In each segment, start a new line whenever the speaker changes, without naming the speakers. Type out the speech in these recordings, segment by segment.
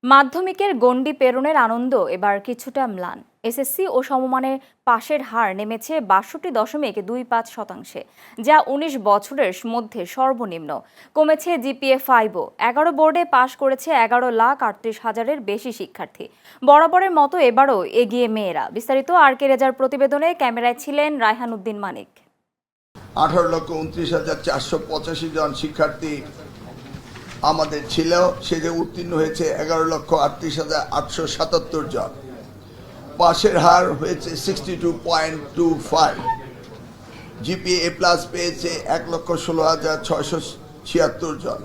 মাধ্যমিকের গণ্ডি পেরোনের আনন্দ এবার কিছুটা ম্লান। এসএসসি ও সমমানের পাশের হার নেমেছে ৬২.25%, যা ১৯ বছরের মধ্যে সর্বনিম্ন। কমেছে জিপিএ 5ও। ১১ বোর্ডে পাশ করেছে ১১,৩৮,০০০-এর বেশি শিক্ষার্থী। বরাবরের মতো এবারও এগিয়ে মেয়েরা। বিস্তারিত আর.কে রেজার প্রতিবেদনে, ক্যামেরায় ছিলেন রায়হান উদ্দিন মানিক।
18,29,485 জন শিক্ষার্থী আমাদের ছিল, সেটা উত্তীর্ণ হয়েছে 11,38,877 জন। পাশের হার হয়েছে 62.25। জিপিএ প্লাস পেয়েছে 1,16,676 জন।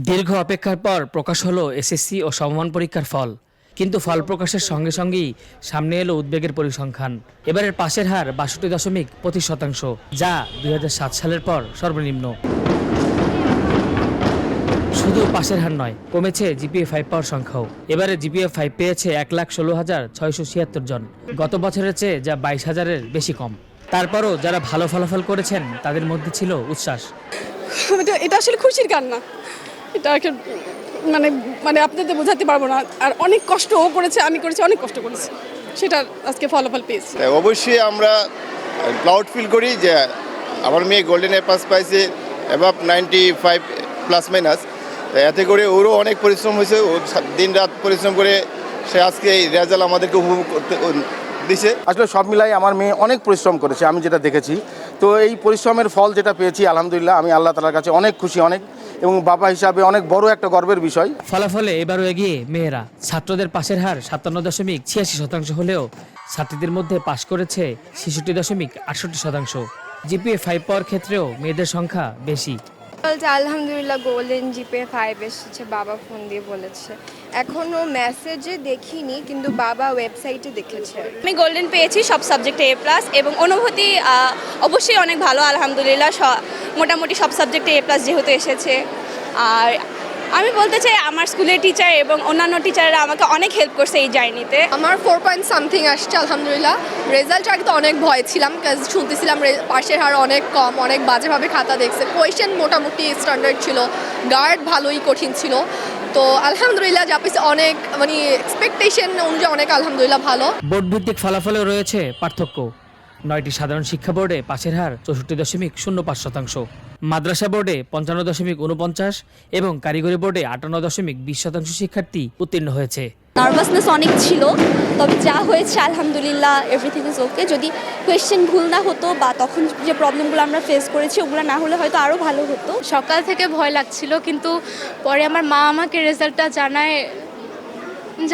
দীর্ঘ অপেক্ষার পর প্রকাশ হলো এসএসসি ও সমমান পরীক্ষার ফল। কিন্তু ফল প্রকাশের সঙ্গে সঙ্গেই সামনে এলো উদ্বেগের পরিসংখ্যান। এবারের পাশের হার 62.25%, যা 2007 সালের পর সর্বনিম্ন। শুধু পাশের হার নয়, কমেছে জিপিএ 5 পাওয়ার সংখ্যাও। এবারে জিপিএ 5 পেয়েছে 1,16,676 জন। গত বছরের চেয়ে যা 22,000-এর বেশি কম। তারপরও যারা ভালো ফলাফল করেছেন তাদের মধ্যে ছিল উচ্ছ্বাস।
এটা আসলে খুশির কান্না। এটা মানে মানে আপনাদের বোঝাতে পারবো না। আর অনেক কষ্ট ও করেছে, আমি করেছি, অনেক কষ্ট করেছি, সেটা আজকে ফলাফল পেয়েছি।
অবশ্যই আমরা প্রাউড ফিল করি যে আমার মেয়ে গোল্ডেন এ পাস পাইছে অ্যাবাভ 95 প্লাস মাইনাস। এতে করে ওরও অনেক পরিশ্রম হয়েছে, ও দিন রাত পরিশ্রম করে সে আজকে এই রেজাল্ট আমাদেরকে উপভোগ করতে দিছে।
আসলে সব মিলাই আমার মেয়ে অনেক পরিশ্রম করেছে, আমি যেটা দেখেছি। তো এই পরিশ্রমের ফল যেটা পেয়েছি, আলহামদুলিল্লাহ আমি আল্লাহ তাআলার কাছে অনেক খুশি, অনেক, এবং বাবা হিসাবে অনেক বড় একটা গর্বের বিষয়।
ফলাফলে এবারও এগিয়ে মেয়েরা। ছাত্রদের পাশের হার 57.86% হলেও ছাত্রীদের মধ্যে পাশ করেছে 66.68%। জিপিএ 5 পাওয়ার ক্ষেত্রেও মেয়েদের সংখ্যা বেশি।
আলহামদুলিল্লাহ গোল্ডেন জিপিএ 5 এসেছে, বাবা ফোন দিয়ে বলেছে। এখনো মেসেজে দেখিনি, কিন্তু বাবা ওয়েবসাইটে দেখেছে।
আমি গোল্ডেন পেয়েছি সব সাবজেক্টে A+, এবং অনুভূতি অবশ্যই অনেক ভালো। আলহামদুলিল্লাহ মোটামুটি সব সাবজেক্টে A+ যেহেতু এসেছে। আর আমি বলতে চাই আমার স্কুলের টিচার এবং অন্যান্য টিচাররা আমাকে অনেক হেল্প করছে এই জার্নিতে।
আমার 4 পয়েন্ট সামথিং আসছে আলহামদুলিল্লাহ। রেজাল্ট আগে তো অনেক ভয় ছিলাম, কাজ শুনতেছিলাম পাশের হার অনেক কম, অনেক বাজেভাবে খাতা দেখছে। কোয়েশ্চেন মোটামুটি স্ট্যান্ডার্ড ছিল, গার্ড ভালোই কঠিন ছিল। তো আলহামদুলিল্লাহ যা পেয়েছি অনেক, মানে এক্সপেকটেশন অনুযায়ী অনেক আলহামদুলিল্লাহ ভালো।
বোর্ড ভিত্তিক ফলাফলেও রয়েছে পার্থক্য। 9টি সাধারণ শিক্ষা বোর্ডে পাশের হার 64.05%, মাদ্রাসা বোর্ডে 55.49 এবং কারিগরি বোর্ডে 58.20% শিক্ষার্থী উত্তীর্ণ হয়েছে।
নার্ভাসনেস অনেক ছিল, তবে যা হয়েছে আলহামদুলিল্লাহ এভরিথিং ইজ ওকে। যদি কোয়েশ্চেন ভুল না হতো বা তখন যে প্রবলেমগুলো আমরা ফেস করেছি ওগুলো না হলে হয়তো আরও ভালো হতো।
সকাল থেকে ভয় লাগছিল, কিন্তু পরে আমার মা আমাকে রেজাল্টটা জানায়।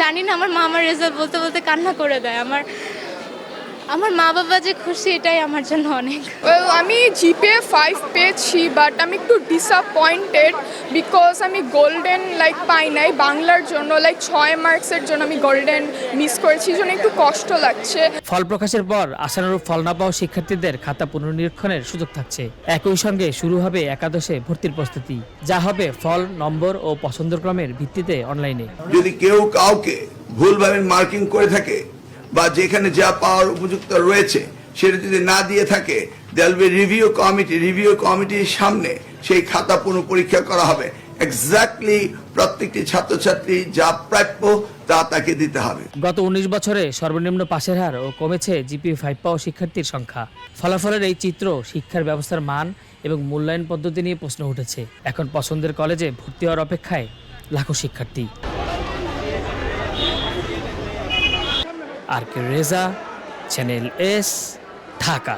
জানি না, আমার মা আমার রেজাল্ট বলতে বলতে কান্না করে দেয়। আমার মা বাবা যে খুশি, এটাই আমার জন্য অনেক।
আমি জিপিএ 5 পেয়েছি, বাট আমি একটু ডিসঅ্যাপয়েন্টেড বিকজ আমি গোল্ডেন পাই নাই। বাংলার জন্য 6 মার্কসের জন্য আমি গোল্ডেন মিস করেছি, জন্য একটু কষ্ট লাগছে।
ফল প্রকাশের পর আশানুরূপ ফল না পাওয়া শিক্ষার্থীদের খাতা পুনর্নিরীক্ষণের সুযোগ থাকছে। একই সঙ্গে শুরু হবে একাদশে ভর্তির প্রস্তুতি, যা হবে ফল, নম্বর ও পছন্দের ক্রমের ভিত্তিতে অনলাইনে।
যদি কেউ কাউকে ভুলভাবে মার্কিং করে থাকে বা যেখানে যা পাওয়ার উপযুক্ত রয়েছে সেটা যদি না দিয়ে থাকে, দেয়াল বি রিভিউ কমিটির সামনে সেই খাতা পুনঃপরীক্ষা করা হবে। এক্স্যাক্টলি প্রত্যেকটি ছাত্রছাত্রী যা প্রাপ্য তা তাকে দিতে হবে।
গত 19 বছরে সর্বনিম্ন পাশের হার ও কমেছে জিপিএ 5 পাওয়া শিক্ষার্থীর সংখ্যা। ফলাফলের এই চিত্র শিক্ষার ব্যবস্থার মান এবং মূল্যায়ন পদ্ধতি নিয়ে প্রশ্ন উঠেছে। এখন পছন্দের কলেজে ভর্তি হওয়ার অপেক্ষায় লাখো শিক্ষার্থী। R K Reza, channel S, Dhaka.